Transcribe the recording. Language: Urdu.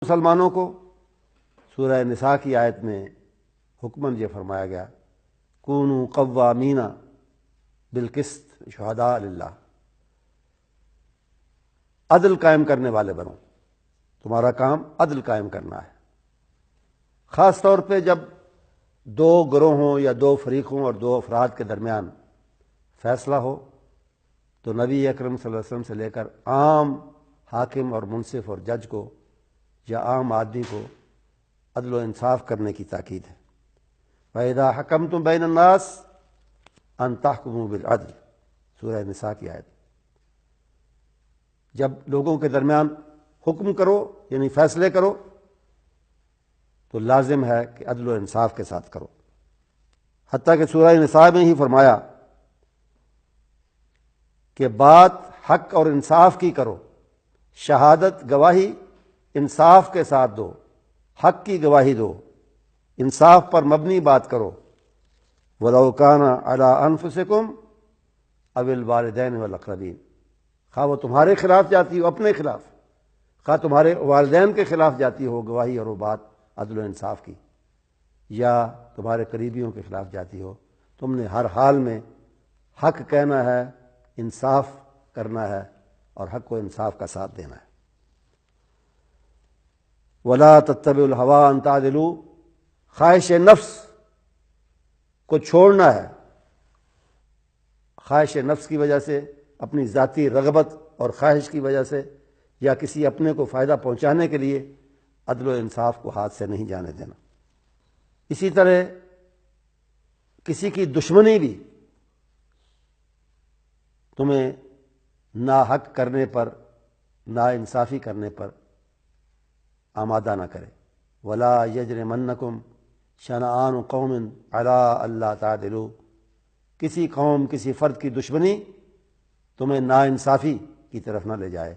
مسلمانوں کو سورہ نساء کی آیت میں حکماً یہ فرمایا گیا کونوا قوامین بالقسط شہداء للہ، عدل قائم کرنے والے بنو، تمہارا کام عدل قائم کرنا ہے۔ خاص طور پہ جب دو گروہوں یا دو فریقوں اور دو افراد کے درمیان فیصلہ ہو تو نبی اکرم صلی اللہ علیہ وسلم سے لے کر عام حاکم اور منصف اور جج کو یا عام آدمی کو عدل و انصاف کرنے کی تاکید ہے۔ وَإِذَا حَكَمْتُمْ بَيْنَ النَّاسِ أَن تَحْكُمُوا بِالْعَدْلِ، سورہ نساء کی آیت۔ جب لوگوں کے درمیان حکم کرو یعنی فیصلے کرو تو لازم ہے کہ عدل و انصاف کے ساتھ کرو۔ حتیٰ کہ سورہ نساء میں ہی فرمایا کہ بات حق اور انصاف کی کرو، شہادت گواہی انصاف کے ساتھ دو، حق کی گواہی دو، انصاف پر مبنی بات کرو۔ وَلَوْ كَانَ عَلَىٰ أَنفُسِكُمْ أَوِ الْوَالِدَيْنِ وَالْأَقْرَبِينَ، خواہ وہ تمہارے خلاف جاتی ہو، اپنے خلاف، خواہ تمہارے والدین کے خلاف جاتی ہو گواہی اور وہ بات عدل و انصاف کی، یا تمہارے قریبیوں کے خلاف جاتی ہو، تم نے ہر حال میں حق کہنا ہے، انصاف کرنا ہے اور حق و انصاف کا ساتھ دینا ہے۔ وَلَا تَتَّبِعُوا الْهَوَىٰ أَن تَعْدِلُوا، خواہش نفس کو چھوڑنا ہے۔ خواہش نفس کی وجہ سے، اپنی ذاتی رغبت اور خواہش کی وجہ سے، یا کسی اپنے کو فائدہ پہنچانے کے لیے عدل و انصاف کو ہاتھ سے نہیں جانے دینا۔ اسی طرح کسی کی دشمنی بھی تمہیں ناحق کرنے پر، نا انصافی کرنے پر آمادہ نہ کرے۔ وَلَا يَجْرِمَنَّكُمْ شَنَآنُ قَوْمٍ عَلَىٰ أَلَّا تَعْدِلُوا، کسی قوم، کسی فرد کی دشمنی تمہیں نا انصافی کی طرف نہ لے جائے۔